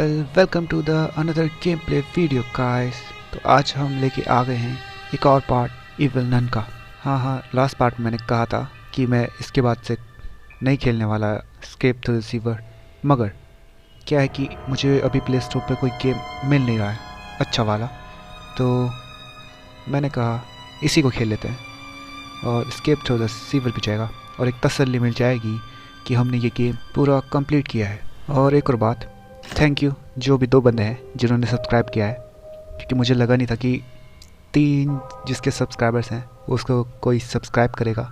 Welcome to the another game play video guys. तो आज हम लेके आ गए हैं एक और पार्ट इविल नन का। हाँ, लास्ट पार्ट मैंने कहा था कि मैं इसके बाद से नहीं खेलने वाला एस्केप टू द सीवर, मगर क्या है कि मुझे अभी प्ले स्टोर पर कोई गेम मिल नहीं रहा है अच्छा वाला, तो मैंने कहा इसी को खेल लेते हैं और एस्केप टू द सीवर भी जाएगा और एक तसल्ली मिल जाएगी कि हमने ये गेम पूरा कंप्लीट किया है। और एक और बात, थैंक यू जो भी 2 बंदे हैं जिन्होंने सब्सक्राइब किया है, क्योंकि मुझे लगा नहीं था कि 3 जिसके सब्सक्राइबर्स हैं उसको कोई सब्सक्राइब करेगा,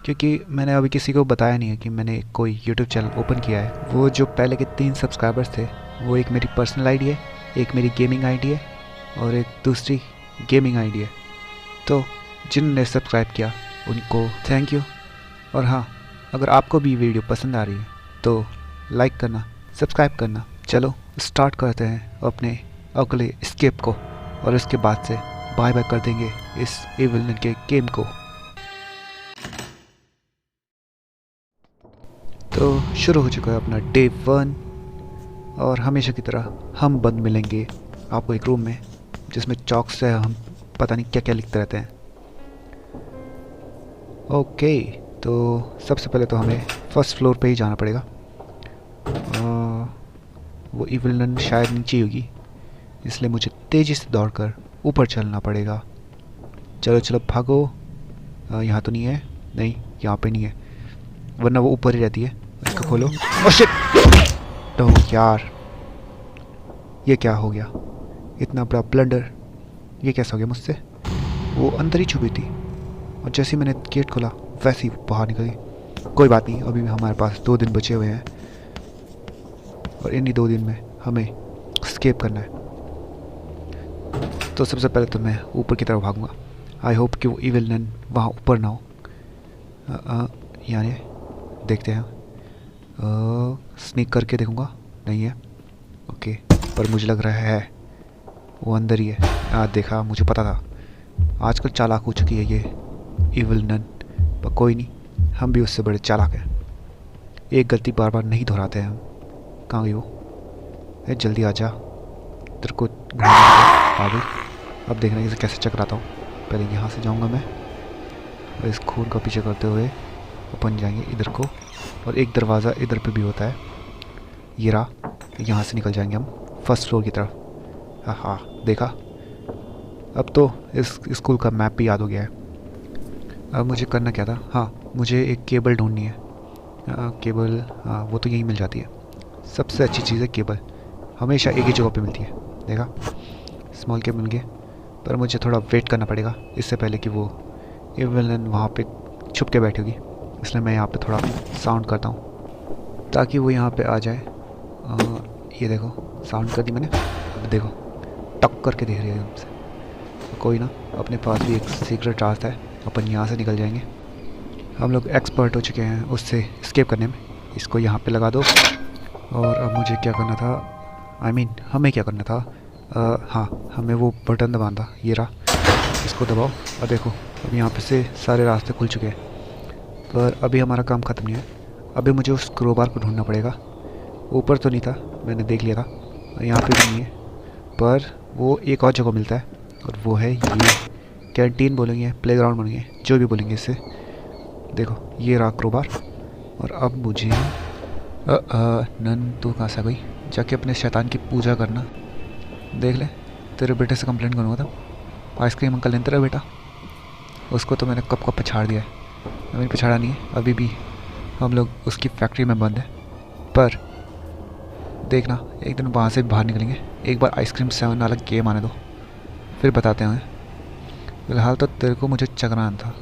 क्योंकि मैंने अभी किसी को बताया नहीं है कि मैंने कोई यूट्यूब चैनल ओपन किया है। वो जो पहले के 3 सब्सक्राइबर्स थे वो एक मेरी पर्सनल आईडी है, एक मेरी गेमिंग आईडी है और एक दूसरी गेमिंग आईडी है। तो जिन्होंने सब्सक्राइब किया उनको थैंक यू। और हाँ, अगर आपको भी वीडियो पसंद आ रही है तो लाइक करना, सब्सक्राइब करना। चलो स्टार्ट करते हैं अपने अगले एस्केप को और इसके बाद से बाय बाय कर देंगे इस इविल नन के गेम को। तो शुरू हो चुका है अपना डे 1 और हमेशा की तरह हम बंद मिलेंगे आपको एक रूम में जिसमें चौक से हम पता नहीं क्या क्या लिखते रहते हैं। ओके, तो सबसे पहले तो हमें फर्स्ट फ्लोर पे ही जाना पड़ेगा। वो इविल नन शायद नीचे होगी, इसलिए मुझे तेज़ी से दौड़कर ऊपर चलना पड़ेगा। चलो चलो भागो। यहाँ तो नहीं है, नहीं यहाँ पे नहीं है, वरना वो ऊपर ही रहती है। इसको खोलो। Oh shit! तो यार ये क्या हो गया, इतना बड़ा ब्लंडर ये कैसा हो गया मुझसे। वो अंदर ही छुपी थी और जैसे ही मैंने गेट खोला वैसे ही बाहर निकल गई। कोई बात नहीं, अभी भी हमारे पास 2 दिन बचे हुए हैं और इन्हीं 2 दिन में हमें एस्केप करना है। तो सबसे पहले तो मैं ऊपर की तरफ भागूंगा। आई होप कि वो इविल नन वहाँ ऊपर ना हो। यानी देखते हैं, स्नीक करके देखूंगा, नहीं है। ओके, पर मुझे लग रहा है वो अंदर ही है। देखा, मुझे पता था। आजकल चालाक हो चुकी है ये इविल नन, पर कोई नहीं, हम भी उससे बड़े चालाक हैं। एक गलती बार बार नहीं दोहराते हैं हम। कहाँ गई वो? जल्दी आ जा, तेरे को आ गई। अब देखना इसे कैसे चकराता हूँ। पहले यहाँ से जाऊँगा मैं और इस खून का पीछे करते हुए अपन जाएंगे इधर को, और एक दरवाज़ा इधर पे भी होता है, ये रहा। यहाँ से निकल जाएंगे हम फर्स्ट फ्लोर की तरफ। हाँ, देखा, अब तो इस स्कूल का मैप भी याद हो गया है। अब मुझे करना क्या था? हाँ, मुझे एक केबल ढूंढनी है। केबल, हाँ वो तो यहीं मिल जाती है। सबसे अच्छी चीज़ है केबल, हमेशा एक ही जगह पे मिलती है। देखा, स्मॉल केबल मिल गया, पर मुझे थोड़ा वेट करना पड़ेगा इससे पहले कि वो इविल नन वहाँ पे छुप के बैठी होगी। इसलिए मैं यहाँ पे थोड़ा साउंड करता हूँ ताकि वो यहाँ पे आ जाए। ये देखो, साउंड कर दी मैंने। अब देखो, टक करके देख रही है हमसे। कोई ना, अपने पास भी एक सीक्रेट रास्ता है, अपन यहाँ से निकल जाएंगे। हम लोग एक्सपर्ट हो चुके हैं उससे एस्केप करने में। इसको यहाँ पे लगा दो। और अब मुझे क्या करना था, हमें क्या करना था? हाँ, हमें वो बटन दबाना था, ये रहा। इसको दबाओ और देखो, अब यहाँ पे से सारे रास्ते खुल चुके हैं। पर अभी हमारा काम ख़त्म नहीं है, अभी मुझे उस क्रोबार को ढूंढना पड़ेगा। ऊपर तो नहीं था, मैंने देख लिया था, यहाँ पे भी नहीं है, पर वो एक और जगह मिलता है और वो है ये कैंटीन बोलेंगे, प्लेग्राउंड बोलेंगे, जो भी बोलेंगे इससे। देखो, ये रहा क्रोबार। और अब मुझे नन तू कहाँ से आ गई? जाके अपने शैतान की पूजा करना। देख ले, तेरे बेटे से कंप्लेंट करूँगा तब। आइसक्रीम अंकल नहीं तेरा बेटा, उसको तो मैंने कब का पछाड़ दिया है। मैंने पछाड़ा नहीं है, अभी भी हम लोग उसकी फैक्ट्री में बंद है। पर देखना, एक दिन वहाँ से बाहर निकलेंगे। एक बार आइसक्रीम 7 वाला गेम आने दो, फिर बताते हैं। फिलहाल तो तेरे को मुझे चकराना था,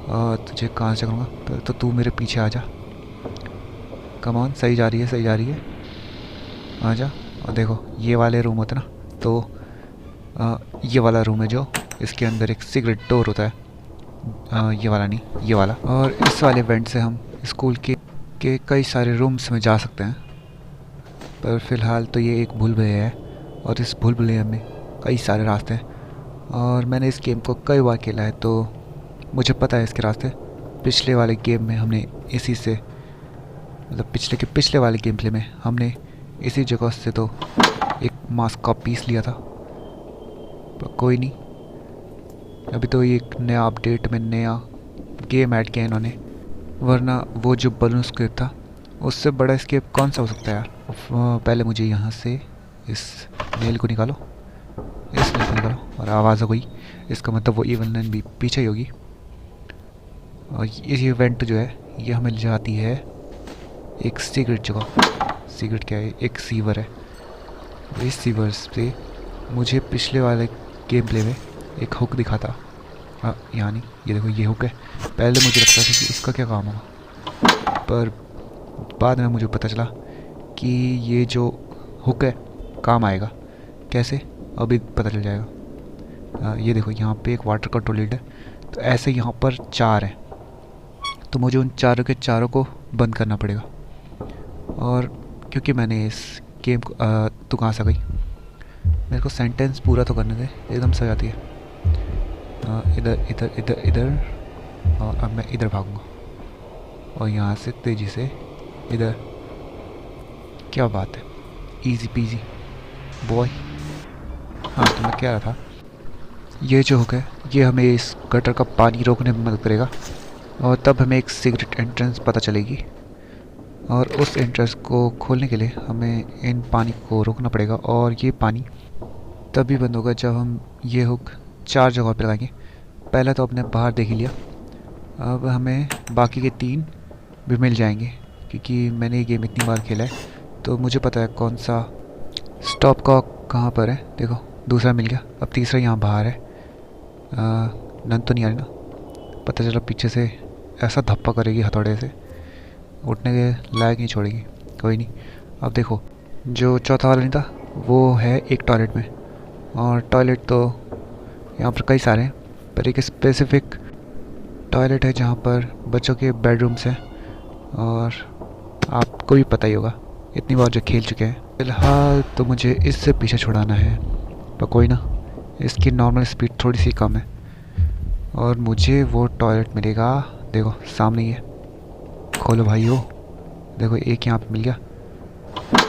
और तुझे कहाँ से चकरूँगा? पहले तो तू मेरे पीछे आ जा। कम ऑन, सही जा रही है, सही जा रही है, आ जा। और देखो, ये वाले रूम होते ना, तो ये वाला रूम है जो, इसके अंदर एक सीक्रेट डोर होता है। ये वाला नहीं, ये वाला। और इस वाले वेंट से हम स्कूल के कई सारे रूम्स में जा सकते हैं। पर फिलहाल तो ये एक भूल भुलैया है और इस भूल भुलैया में कई सारे रास्ते हैं, और मैंने इस गेम को कई बार खेला है तो मुझे पता है इसके रास्ते। पिछले वाले गेम में हमने इसी से, मतलब पिछले वाले गेम प्ले में हमने इसी जगह से तो एक मास्क का पीस लिया था, पर कोई नहीं। अभी तो एक नया अपडेट में नया गेम ऐड किया इन्होंने, वरना वो जो बलून स्केप था उससे बड़ा स्केप कौन सा हो सकता है यार। पहले मुझे यहाँ से इस नेल को निकालो, इस नेल को निकालो, और आवाज़ हो गई, इसका मतलब वो इवन नेल भी पीछे ही होगी। और ये इवेंट जो है ये हमें ले जाती है एक सीक्रेट जगह। सीक्रेट क्या है, एक सीवर है। इस सीवर से मुझे पिछले वाले गेम प्ले में एक हुक दिखा था। यहाँ नहीं, ये देखो ये हुक है। पहले मुझे लगता था कि इसका क्या काम होगा, पर बाद में मुझे पता चला कि ये जो हुक है काम आएगा। कैसे, अभी पता चल जाएगा। ये देखो यहाँ पे एक वाटर कंट्रोल लीड है, तो ऐसे यहाँ पर 4 हैं, तो मुझे उन चारों के चारों को बंद करना पड़ेगा। और क्योंकि मैंने इस गेम को तू कहाँ से गई, मेरे को सेंटेंस पूरा तो करने दे, एकदम सही आती है। इधर इधर इधर इधर, और अब मैं इधर भागूंगा और यहाँ से तेज़ी से इधर। क्या बात है, इजी पीजी बॉय। हाँ, तो मैं कह रहा था, ये जो हुक है ये हमें इस गटर का पानी रोकने में मदद करेगा, और तब हमें एक सीक्रेट एंट्रेंस पता चलेगी, और उस एंट्रेंस को खोलने के लिए हमें इन पानी को रोकना पड़ेगा। और ये पानी तभी बंद होगा जब हम ये हुक 4 जगहों पर लगाएंगे। पहला तो आपने बाहर देख ही लिया, अब हमें बाकी के 3 भी मिल जाएंगे, क्योंकि मैंने ये गेम इतनी बार खेला है तो मुझे पता है कौन सा स्टॉप का कहाँ पर है। देखो दूसरा मिल गया, अब तीसरा यहाँ बाहर है। नन तो नहीं आ रही ना, पता चला पीछे से ऐसा धप्पा करेगी हथौड़े से, उठने के लायक नहीं छोड़ेगी। कोई नहीं, अब देखो जो चौथा वाला नहीं था वो है एक टॉयलेट में, और टॉयलेट तो यहाँ पर कई सारे हैं, पर एक स्पेसिफिक टॉयलेट है जहाँ पर बच्चों के बेडरूम्स हैं, और आपको भी पता ही होगा, इतनी बार जो खेल चुके हैं। फिलहाल तो मुझे इससे पीछे छुड़ाना है, पर कोई ना, इसकी नॉर्मल स्पीड थोड़ी सी कम है, और मुझे वो टॉयलेट मिलेगा। देखो सामने ही है, खोलो भाई हो। देखो एक यहाँ पे मिल गया,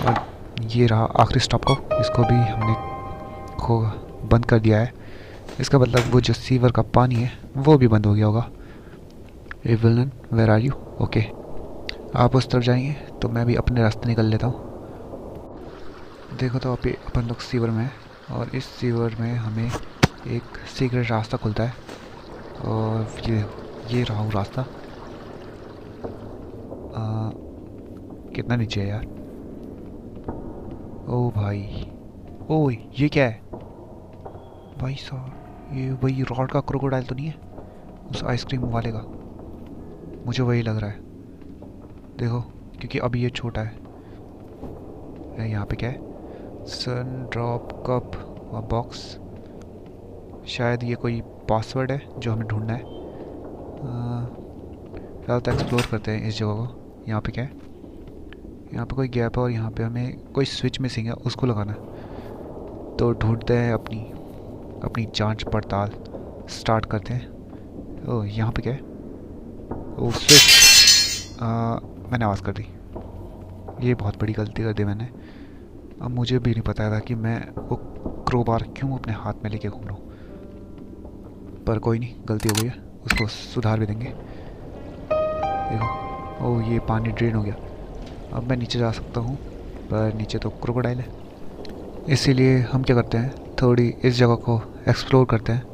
और ये रहा आखिरी स्टॉप को, इसको भी हमने बंद कर दिया है। इसका मतलब वो जो सीवर का पानी है वो भी बंद हो गया होगा। A villain, where are you? Okay, आप उस तरफ जाएंगे तो मैं भी अपने रास्ते निकल लेता हूँ। देखो तो अभी अपन लोग सीवर में हैं, और इस सीवर में हमें एक सीक्रेट रास्ता खुलता है, और ये रहा वो रास्ता। कितना नीचे है यार। ओ भाई, ओ ये क्या है भाई साहब, ये वही रॉड का क्रोकोडाइल तो नहीं है उस आइसक्रीम वाले का? मुझे वही लग रहा है, देखो क्योंकि अभी ये छोटा है। यहाँ पे क्या है, सन ड्रॉप कप और बॉक्स, शायद ये कोई पासवर्ड है जो हमें ढूंढना है। फिलहाल तो एक्सप्लोर करते हैं इस जगह को। यहाँ पे क्या है, यहाँ पे कोई गैप है, और यहाँ पे हमें कोई स्विच मिसिंग है, उसको लगाना है। तो ढूंढते हैं, अपनी जांच पड़ताल स्टार्ट करते हैं। ओह यहाँ पे क्या है, ओह स्विच, मैंने आवाज़ कर दी, ये बहुत बड़ी गलती कर दी मैंने। अब मुझे भी नहीं पता था कि मैं वो क्रोबार क्यों अपने हाथ में लेके घूम रहा हूँ, पर कोई नहीं, गलती हो गई है, उसको सुधार भी देंगे। देखो, ओह ये पानी ड्रेन हो गया, अब मैं नीचे जा सकता हूँ, पर नीचे तो क्रोकोडाइल है। इसीलिए हम क्या करते हैं, थोड़ी इस जगह को एक्सप्लोर करते हैं।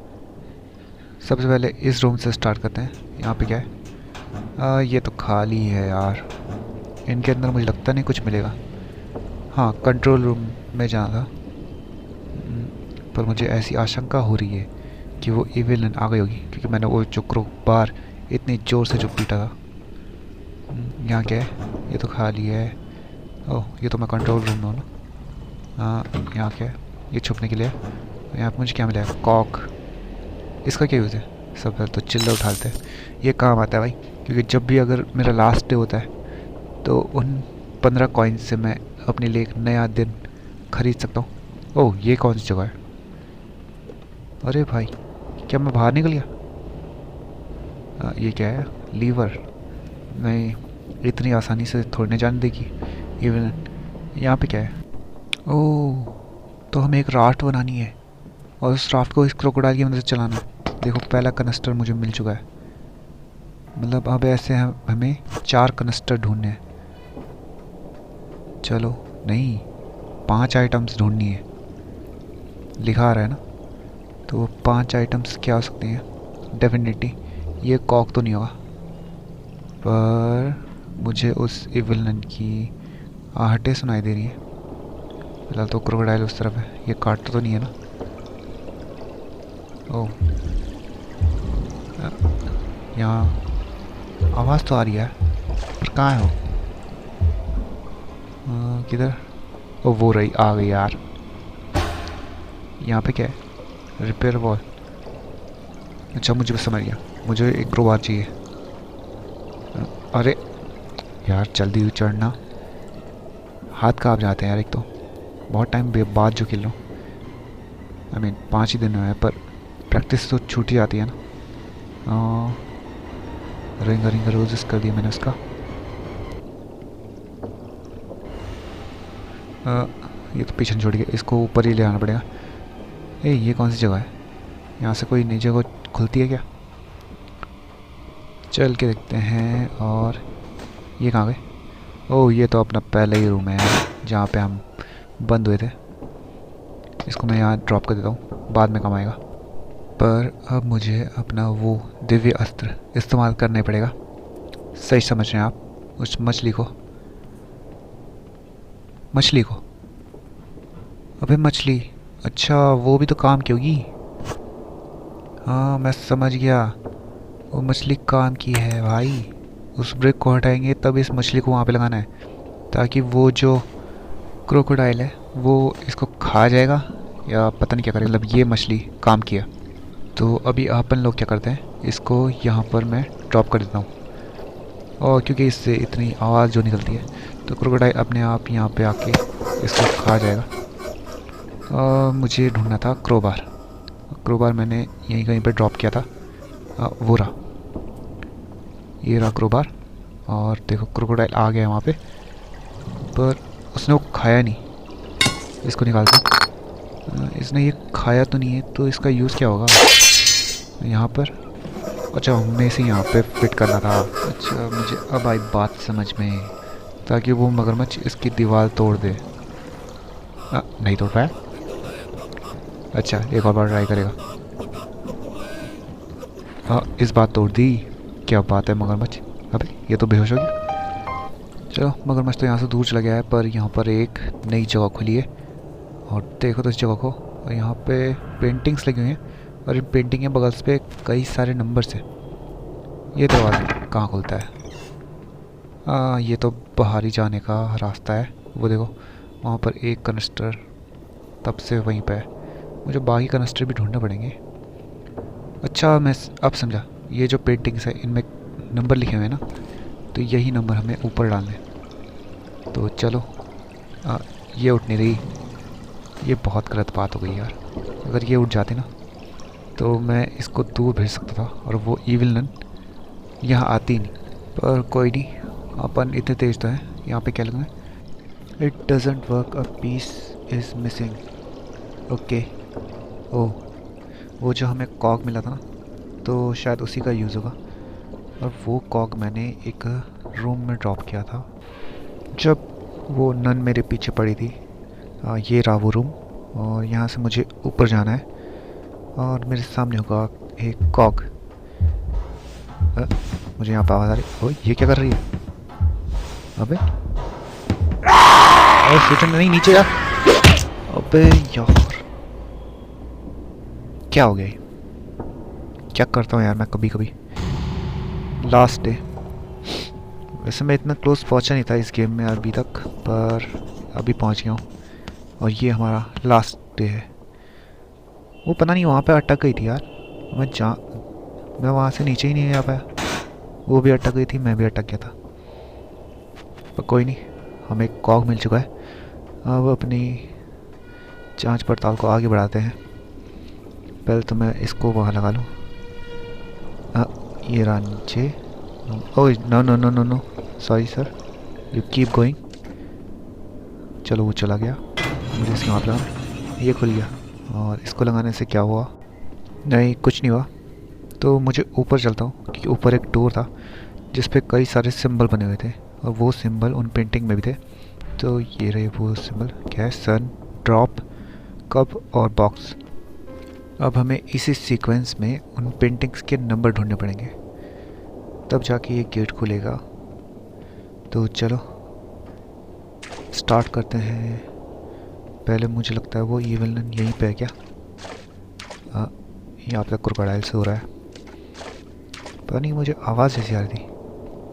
सबसे पहले इस रूम से स्टार्ट करते हैं। यहाँ पे क्या है, ये तो खाली है यार, इनके अंदर मुझे लगता नहीं कुछ मिलेगा। हाँ, कंट्रोल रूम में जाना था, पर मुझे ऐसी आशंका हो रही है कि वो इविलन आ गई होगी, क्योंकि मैंने वो जो क्रोबार इतनी ज़ोर से जो पीटा था। यहाँ क्या है, ये तो खाली है। ओह ये तो मैं कंट्रोल रूम में हूँ ना। हाँ यहाँ क्या है, ये छुपने के लिए है। यहाँ पे मुझे क्या मिला है, कॉक, इसका क्या यूज़ है? सब पहले तो चिल्ला उठाते हैं, ये काम आता है भाई, क्योंकि जब भी अगर मेरा लास्ट डे होता है तो उन 15 कॉइन से मैं अपने लिए एक नया दिन खरीद सकता हूँ। ओह ये कौन सी जगह है, अरे भाई क्या मैं बाहर निकल गया? ये क्या है, लीवर, नहीं इतनी आसानी से थोड़ने जाने देगी इवन। यहाँ पे क्या है? ओह, तो हमें एक राफ्ट बनानी है और उस राफ्ट को इस क्रोकोडाइल की मदद से चलाना है। देखो पहला कनस्टर मुझे मिल चुका है। मतलब अब ऐसे हमें 4 कनस्टर ढूंढने हैं। चलो, नहीं, 5 आइटम्स ढूंढनी है, लिखा आ रहा है ना। तो 5 आइटम्स क्या हो सकते हैं? डेफिनेटली ये कॉक तो नहीं होगा, पर मुझे उस इविलन की आहटें सुनाई दे रही हैं। फिलहाल तो क्रोकोडाइल उस तरफ है, ये काटता तो नहीं है ना? ओह, यहाँ आवाज़ तो आ रही है, पर कहाँ है वो? किधर? ओ, वो रही, आ गई यार। यहाँ पे क्या है? Repair wall. अच्छा, मुझे बस समझ गया, मुझे एक क्रोबार चाहिए। अरे यार, जल्दी चढ़ना, हाथ काँप जाते हैं यार। एक तो बहुत टाइम बाद जो खेल रहा हूँ, आई मीन 5 ही दिन हुए हैं, पर प्रैक्टिस तो छूट ही जाती है ना। रिंग रिंग रोजेस कर दिया मैंने उसका। ये तो पीछे छोड़ गया, इसको ऊपर ही ले आना पड़ेगा। ये कौन सी जगह है? यहाँ से कोई नई जगह खुलती है क्या? चल के देखते हैं। और ये कहाँ गए? ओह, ये तो अपना पहले ही रूम है जहाँ पे हम बंद हुए थे। इसको मैं यहाँ ड्रॉप कर देता हूँ, बाद में काम आएगा। पर अब मुझे अपना वो दिव्य अस्त्र इस्तेमाल करना पड़ेगा। सही समझ रहे हैं आप? उस मछली को, मछली को। अबे मछली, अच्छा वो भी तो काम की होगी। हाँ, मैं समझ गया, वो मछली काम की है भाई। उस ब्रेक को हटाएंगे तब इस मछली को वहाँ पे लगाना है, ताकि वो जो क्रोकोडाइल है वो इसको खा जाएगा या पता नहीं क्या करेगा। मतलब ये मछली काम किया। तो अभी अपन लोग क्या करते हैं, इसको यहाँ पर मैं ड्रॉप कर देता हूँ। और क्योंकि इससे इतनी आवाज़ जो निकलती है, तो क्रोकोडाइल अपने आप यहाँ पे आके इसको खा जाएगा। और मुझे ढूंढना था क्रोबार। क्रोबार मैंने यहीं कहीं पे ड्रॉप किया था। वो रहा, ये रहा क्रोबार। और देखो क्रोकोडाइल आ गया है वहाँ पे, पर उसने वो खाया नहीं। इसको निकालते हैं। इसने ये खाया तो नहीं है, तो इसका यूज़ क्या होगा यहाँ पर? अच्छा, हमें इसे यहाँ पे फिट करना था। अच्छा, मुझे अब आई बात समझ में, ताकि वो मगरमच्छ इसकी दीवार तोड़ दे। नहीं तोड़ पाया। अच्छा, एक और बार ट्राई करेगा। इस बात तोड़ दी। क्या बात है मगरमच्छ। अबे ये तो बेहोश हो गया। चलो, मगरमच्छ तो यहाँ से दूर चला गया है, पर यहाँ पर एक नई जगह खुली है। और देखो तो इस जगह को, और यहाँ पे पेंटिंग्स लगी हुई हैं, और इन पेंटिंग के बगल पे कई सारे नंबर्स हैं। ये दरवाज़ा कहाँ खुलता है? ये तो बाहर ही जाने का रास्ता है। वो देखो वहाँ पर एक कनस्टर तब से वहीं पे है। मुझे बाकी कनस्टर भी ढूंढने पड़ेंगे। अच्छा, मैं अब समझा, ये जो पेंटिंग्स है इनमें नंबर लिखे हुए हैं ना, तो यही नंबर हमें ऊपर डालने हैं। तो चलो, ये उठ नहीं रही। ये बहुत गलत बात हो गई यार। अगर ये उठ जाती ना, तो मैं इसको दूर भेज सकता था और वो इविलन यहाँ आती नहीं। पर कोई नहीं, अपन इतने तेज तो हैं। यहाँ पे क्या लगा है? It doesn't work, a piece is missing. Okay. Oh, वो जो हमें कॉक मिला था ना, तो शायद उसी का यूज़ होगा। और वो कॉक मैंने एक रूम में ड्रॉप किया था जब वो नन मेरे पीछे पड़ी थी। ये रहा वो रूम, और यहाँ से मुझे ऊपर जाना है, और मेरे सामने होगा एक कॉक। मुझे यहाँ पर आवाज़ आ रही। ओ, ये क्या कर रही है? अबे सोचो नहीं, नीचे जा। अबे यार, क्या हो गया? क्या करता हूँ यार मैं कभी कभी। Last day. वैसे मैं इतना क्लोज पहुँचा नहीं था इस गेम में अभी तक, पर अभी पहुँच गया हूँ। और ये हमारा लास्ट डे है। वो पता नहीं वहाँ पे अटक गई थी यार। मैं वहाँ से नीचे ही नहीं आ पाया। वो भी अटक गई थी, मैं भी अटक गया था। पर कोई नहीं, हमें एक कॉग मिल चुका है। अब अपनी जांच पड़ताल को आगे बढ़ाते हैं। पहले तो मैं इसको वहाँ लगा लूँ। ये रहा नीचे। Oh no no no no no, sorry sir, you keep going. चलो वो चला गया। मुझे इसके वहाँ पर ये खुल गया, और इसको लगाने से क्या हुआ? नहीं, कुछ नहीं हुआ। तो मुझे ऊपर चलता हूँ, क्योंकि ऊपर एक डोर था जिस पे कई सारे सिंबल बने हुए थे, और वो सिंबल उन पेंटिंग में भी थे। तो ये रहे वो सिंबल, क्या है? सन, ड्रॉप, कप और बॉक्स। अब हमें इसी सीक्वेंस में उन पेंटिंग्स के नंबर ढूंढने पड़ेंगे, तब जाके ये गेट खुलेगा। तो चलो स्टार्ट करते हैं। पहले मुझे लगता है वो ईविल नन यहीं पे है क्या? यहाँ पे क्रोकोडाइल से हो रहा है। पता नहीं, मुझे आवाज़ ऐसी आ रही थी,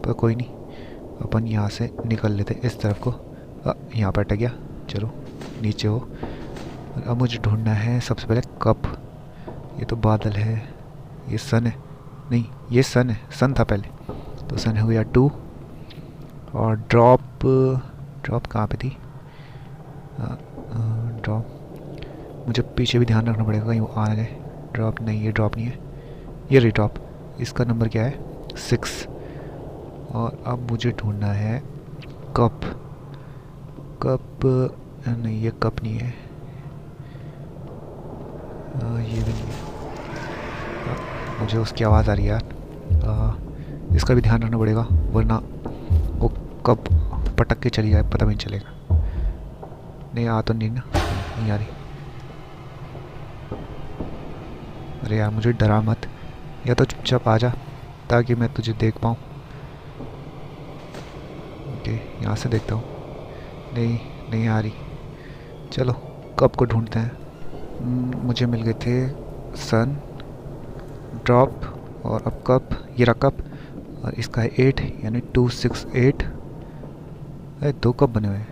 पर कोई नहीं, अपन यहाँ से निकल लेते इस तरफ को। यहाँ पर अटक गया। चलो नीचे हो। अब मुझे ढूंढना है सबसे पहले कप। ये तो बादल है, ये सन है। नहीं, ये सन है, सन था पहले, तो सन हो गया 2। और ड्रॉप, ड्रॉप कहाँ पे थी? ड्रॉप, मुझे पीछे भी ध्यान रखना पड़ेगा कहीं वो आ ना जाए। ड्रॉप नहीं, ये ड्रॉप नहीं है, ये रही ड्रॉप। इसका नंबर क्या है? 6। और अब मुझे ढूंढना है कप। कप नहीं, ये कप नहीं है, ये भी नहीं है। मुझे उसकी आवाज़ आ रही है यार। इसका भी ध्यान रखना पड़ेगा, वरना वो कब पटक के चली जाए पता भी नहीं चलेगा। नहीं आ तो नहीं ना, नहीं आ रही। अरे यार मुझे डरा मत, या तो चुपचाप आ जा ताकि मैं तुझे देख पाऊँ। ओके, यहाँ से देखता हूँ। नहीं, नहीं आ रही। चलो कप को ढूंढते हैं। मुझे मिल गए थे सन, ड्रॉप और अब कप। ये रहा कप, और इसका है 8, यानी 268। अरे 2 कप बने हुए हैं,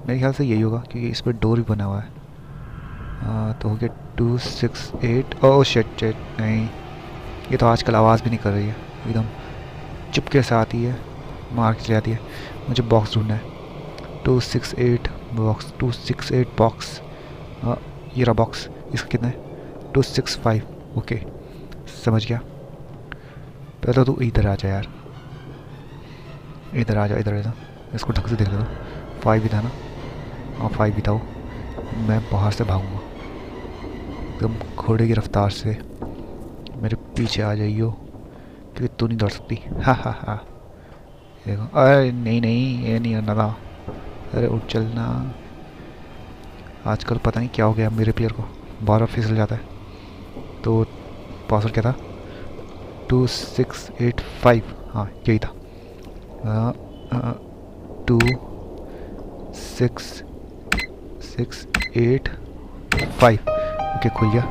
मेरे ख्याल से यही होगा क्योंकि इस पर डोर भी बना हुआ है। तो हो गया 268। ओह शिट, नहीं, ये तो आजकल आवाज़ भी नहीं कर रही है, एकदम चुपके से आती है, मार के ले आती है। मुझे बॉक्स ढूंढना है। 268 बॉक्स, 268 बॉक्स। ये रहा बॉक्स। इसका कितना है? 265। ओके, समझ गया। पहले तो तू इधर आ जा यार, इधर आ जा, इधर आ जा। इसको ढंग से देख लेता हूँ। 5 भी था ना? हाँ 5 भी था वो। मैं बाहर से भागूंगा एकदम घोड़े की रफ्तार से। मेरे पीछे आ जाइयो, क्योंकि तू नहीं दौड़ सकती। हा हा हा। देखो, अरे नहीं नहीं, ये नहीं करना था। अरे उठ चलना। आजकल पता नहीं क्या हो गया मेरे प्लेयर को, बार बार फिसल जाता है। तो पासवर्ड क्या था? 2685। हाँ यही था। 2685। ओके खुल गया।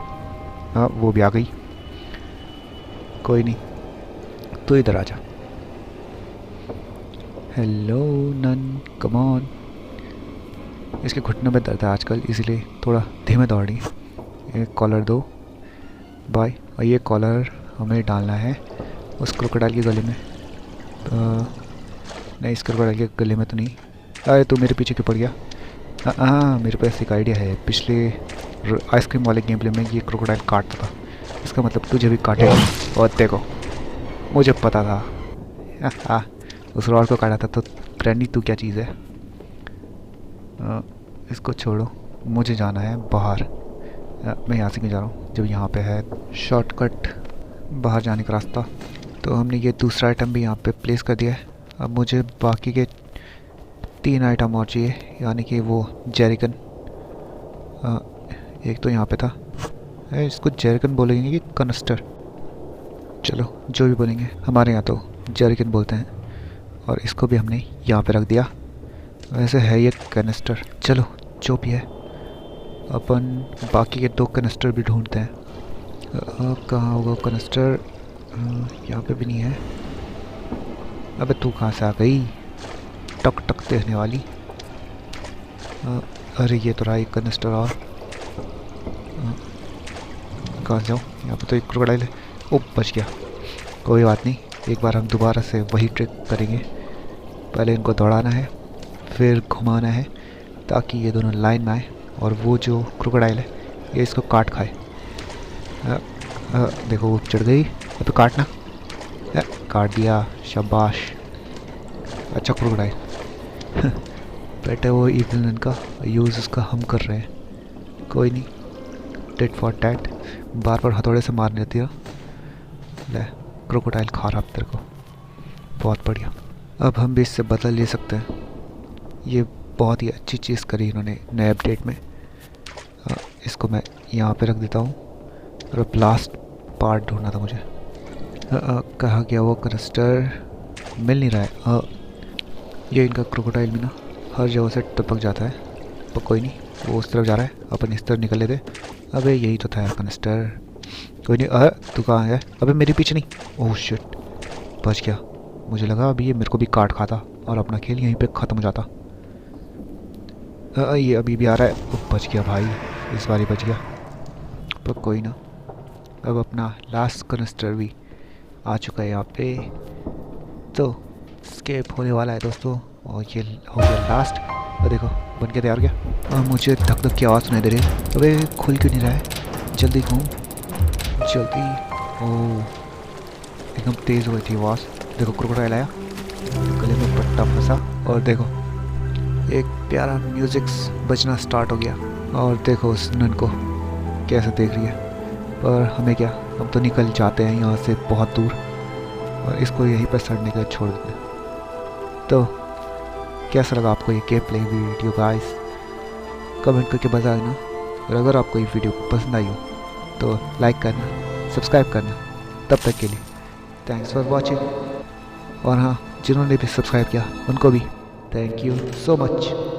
हाँ वो भी आ गई। कोई नहीं, तो इधर आ जा। Hello nun, come on. इसके घुटने में दर्द है आजकल, इसीलिए थोड़ा धीमे दौड़ रही है। एक कॉलर दो बाय। और ये कॉलर हमें डालना है उस क्रोकोडाइल के गले में। नहीं, इस क्रोकोडाइल के गले में तो नहीं। अरे तू मेरे पीछे क्यों पड़ गया? हाँ मेरे पास एक आइडिया है। पिछले आइसक्रीम वाले गेम प्ले में ये क्रोकोडाइल काटता था, इसका मतलब तुझे भी काटेगा। और देखो, मुझे पता था। हाँ, उस रॉड को काटा था। तो ब्रैंडी तू क्या चीज़ है? इसको छोड़ो, मुझे जाना है बाहर। मैं यहाँ से क्यों जा रहा हूँ जब यहाँ पे है शॉर्टकट बाहर जाने का रास्ता। तो हमने ये दूसरा आइटम भी यहाँ पे प्लेस कर दिया है। अब मुझे बाकी के 3 आइटम और चाहिए, यानी कि वो जेरिकन। एक तो यहाँ पे था। इसको जेरिकन बोलेंगे कि कनस्टर? चलो जो भी बोलेंगे, हमारे यहाँ तो जेरिकन बोलते हैं। और इसको भी हमने यहाँ पे रख दिया। वैसे है ये कैनिस्टर। चलो जो भी है, अपन बाकी के 2 कैनिस्टर भी ढूंढते हैं। कहाँ होगा कैनिस्टर? यहाँ पे भी नहीं है। अबे तू कहाँ से आ गई, टक टक देखने वाली? अरे ये तो रहा एक कैनिस्टर। और कहाँ जाऊँ? यहाँ पे तो एक क्रोकोडाइल है। ओ बच गया। कोई बात नहीं, एक बार हम दोबारा से वही ट्रिक करेंगे। पहले इनको दौड़ाना है, फिर घुमाना है ताकि ये दोनों लाइन में आए, और वो जो क्रोकोडाइल है ये इसको काट खाए। देखो वो चढ़ गई। तो काटना। काट दिया, शाबाश। अच्छा क्रोकोडाइल। पेट है वो इविल का, यूज़ उसका हम कर रहे हैं। कोई नहीं, टेट फॉर टैट। बार बार हथौड़े से मार देती है। ले, क्रोकोडाइल खा रहा तेरे को, बहुत बढ़िया। अब हम भी इससे बदला ले सकते हैं। ये बहुत ही अच्छी चीज़ करी इन्होंने नए अपडेट में। इसको मैं यहाँ पे रख देता हूँ। और लास्ट पार्ट ढूंढना था मुझे। कहाँ गया वो कनिस्टर, मिल नहीं रहा है। ये इनका क्रोकोडाइल भी ना हर जगह से टपक जाता है, पर कोई नहीं, वो उस तरफ जा रहा है, अपन इस तरफ निकल लेते। अबे यही तो था यार कनिस्टर। कोई नहीं, तू कहाँ है? अबे मेरे पीछे नहीं। ओह शिट, बच गया। मुझे लगा अभी ये मेरे को भी काट खाता और अपना खेल यहीं पे ख़त्म हो जाता। ये अभी भी आ रहा है। बच गया भाई, इस बार ही बच गया। पर कोई ना, अब अपना लास्ट कनिस्टर भी आ चुका है यहाँ पे, तो स्केप होने वाला है दोस्तों। और ये हो गया लास्ट। और देखो बन के तैयार गया। और मुझे धक धक की आवाज़ सुनाई दे रही है। अबे खुल क्यों नहीं रहा है? जल्दी घूम, जल्दी। ओह, एकदम तेज़ हो गई थी आवाज़। देखो क्रोकोडाइल आया, गले में पट्टा फंसा, और देखो एक प्यारा म्यूजिक बजना स्टार्ट हो गया। और देखो उस नन को कैसे देख रही है। पर हमें क्या, हम तो निकल जाते हैं यहाँ से बहुत दूर, और इसको यहीं पर सड़ने का छोड़ देते हैं। तो कैसा लगा आपको ये game play video guys? Comment करके बता देना। और अगर आपको ये वीडियो पसंद आई हो तो लाइक करना, सब्सक्राइब करना। तब तक के लिए थैंक्स फॉर वॉचिंग। और हाँ, जिन्होंने भी सब्सक्राइब किया उनको भी थैंक यू सो मच।